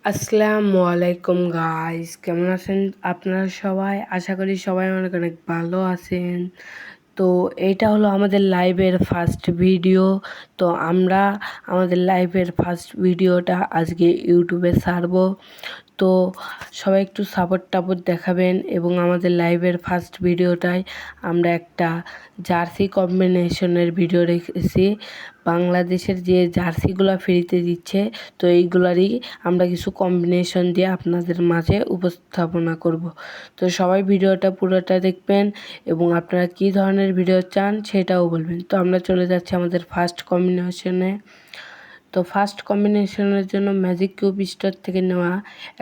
আসসালামু আলাইকুম গাইস, কেমন আছেন আপনারা সবাই? আশা করি সবাই অনেক অনেক ভালো আছেন। তো এটা হলো আমাদের লাইভের ফার্স্ট ভিডিও। তো আমরা আমাদের লাইভের ফার্স্ট ভিডিওটা আজকে ইউটিউবে ছাড়বো। তো সবাই একটু সাপোর্ট দেখাবেন এবং আমাদের লাইভের ফার্স্ট ভিডিওটায় আমরা একটা জার্সি কম্বিনেশনের ভিডিও রেখেছি। বাংলাদেশের যে জার্সিগুলো ফ্রিতে দিচ্ছে, তো এইগুলারই আমরা কিছু কম্বিনেশন দিয়ে আপনাদের মাঝে উপস্থাপনা করব। তো সবাই ভিডিওটা পুরোটা দেখবেন এবং আপনারা কী ধরনের ভিডিও চান সেটাও বলবেন। তো আমরা চলে যাচ্ছি আমাদের ফার্স্ট কম্বিনেশনে। তো ফার্স্ট কম্বিনেশনের জন্য ম্যাজিক কিউব স্টোর থেকে নেওয়া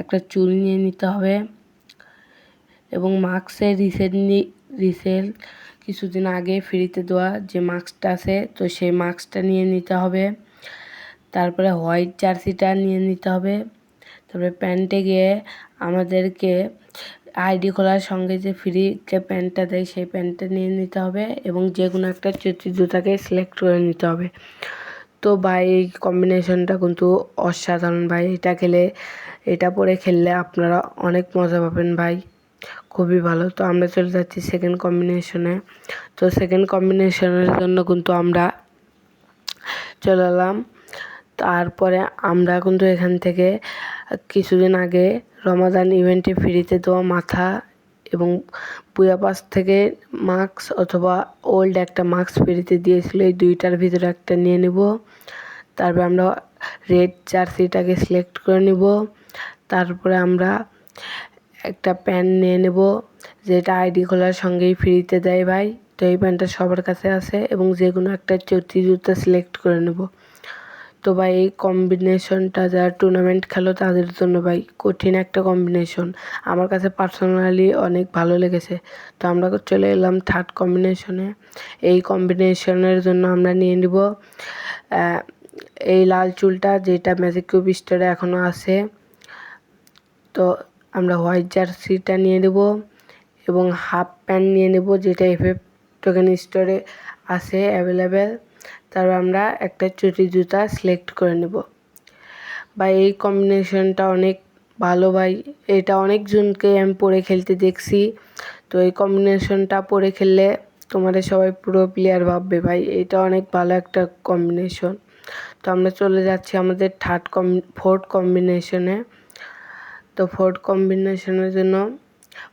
একটা চুল নিয়ে নিতে হবে এবং মাস্কের রিসেল কিছুদিন আগে ফ্রিতে দেওয়া যে মাস্কটা আছে, তো সেই মাস্কটা নিয়ে নিতে হবে। তারপরে হোয়াইট জার্সিটা নিয়ে নিতে হবে। তারপরে প্যান্টে গিয়ে আমাদেরকে আইডি খোলার সঙ্গে যে ফ্রি যে প্যান্টটা দেয় সেই প্যান্টটা নিয়ে নিতে হবে এবং যে কোনো একটা চটি জুতাকে সিলেক্ট করে নিতে হবে। তো ভাই এই কম্বিনেশনটা কিন্তু অসাধারণ ভাই, এটা পরে খেললে আপনারা অনেক মজা পাবেন ভাই, খুবই ভালো। তো আমরা চলে যাচ্ছি সেকেন্ড কম্বিনেশনে। তো সেকেন্ড কম্বিনেশনের জন্য কিন্তু আমরা চলে এলাম। তারপরে আমরা কিন্তু এখান থেকে কিছুদিন আগে রমাদান ইভেন্টে ফ্রিতে দেওয়া মাথা এবং বুয়াপাস থেকে মাস্ক অথবা ওল্ড একটা মাস্ক ফ্রিতে দিয়েছিল, এই দুইটার ভিতরে একটা নিয়ে নেব। তারপরে আমরা রেড জার্সিটাকে সিলেক্ট করে নিব। তারপরে আমরা একটা প্যান্ট নিয়ে নেব যেটা আইডি খোলার সঙ্গেই ফ্রিতে দেয় ভাই। তো এই প্যান্টটা সবার কাছে আছে এবং যে কোনো একটা চটি জুতা সিলেক্ট করে নেব। তো ভাই এই কম্বিনেশনটা যারা টুর্নামেন্ট খেলো তাদের জন্য ভাই কঠিন একটা কম্বিনেশন, আমার কাছে পার্সোনালি অনেক ভালো লেগেছে। তো আমরা চলে এলাম থার্ড কম্বিনেশনে। এই কম্বিনেশনের জন্য আমরা নিয়ে নিব এই লাল চুলটা যেটা ম্যাজিক কিউব স্টোরে এখনও আছে। তো আমরা হোয়াইট জার্সিটা নিয়ে নেব এবং হাফ প্যান্ট নিয়ে নেব যেটা এফএফ টোকেন স্টোরে আছে অ্যাভেলেবেল। তারপর আমরা একটা চটি জুতা সিলেক্ট করে নেব। ভাই এই কম্বিনেশনটা অনেক ভালো ভাই, এটা অনেকজনকে আমি পরে খেলতে দেখছি। তো এই কম্বিনেশনটা পরে খেললে তোমাদের সবাই পুরো প্লেয়ার ভাববে ভাই, এটা অনেক ভালো একটা কম্বিনেশন। তো আমরা চলে যাচ্ছি আমাদের ফোর্থ কম্বিনেশনে। তো ফোর্থ কম্বিনেশনের জন্য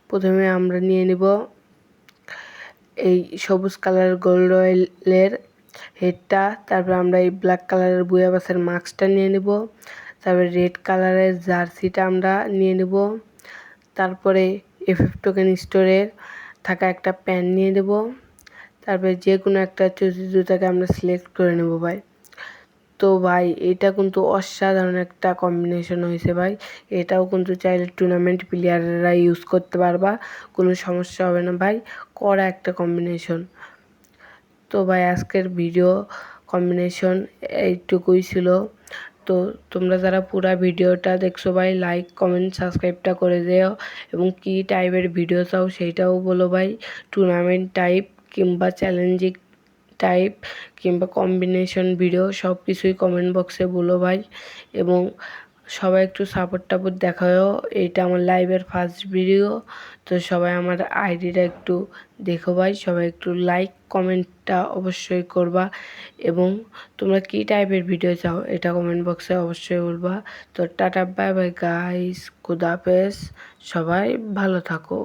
প্রথমে আমরা নিয়ে নিব এই সবুজ কালার গোল্ড রয়েলের হেডটা। তারপর আমরা এই ব্ল্যাক কালারের বুয়াবাসের মাস্কটা নিয়ে নেব। তারপরে রেড কালারের জার্সিটা আমরা নিয়ে নেব। তারপরে এফএফ টোকেন স্টোরের থাকা একটা প্যান্ট নিয়ে নেব। তারপরে যে কোনো একটা চটি জুতাকে আমরা সিলেক্ট করে নেব ভাই। তো ভাই এটা কিন্তু অসাধারণ একটা কম্বিনেশন হয়েছে ভাই, এটাও কিন্তু চাইলে টুর্নামেন্ট প্লেয়াররা ইউজ করতে পারবা, কোনো সমস্যা হবে না ভাই, কড়া একটা কম্বিনেশন। তো ভাই আজকের ভিডিও কম্বিনেশন এইটুকুই ছিল। তো তোমরা যারা পুরা ভিডিওটা দেখছো ভাই লাইক কমেন্ট সাবস্ক্রাইবটা করে দিও এবং কী টাইপের ভিডিও চাও সেইটাও বলো ভাই, টুর্নামেন্ট টাইপ কিংবা চ্যালেঞ্জিং টাইপ কিংবা কম্বিনেশন ভিডিও সব কিছুই কমেন্ট বক্সে বলো ভাই। এবং সবাই একটু সাপোর্ট দেখাও, এইটা আমার লাইভের ফার্স্ট ভিডিও। তো সবাই আমার আইডিটা একটু দেখো ভাই, সবাই একটু লাইক কমেন্টটা অবশ্যই করবা এবং তোমরা কী টাইপের ভিডিও চাও এটা কমেন্ট বক্সে অবশ্যই বলবা। তো টাটা বাই বাই গাইস, খুদা হাফেজ, সবাই ভালো থাকো।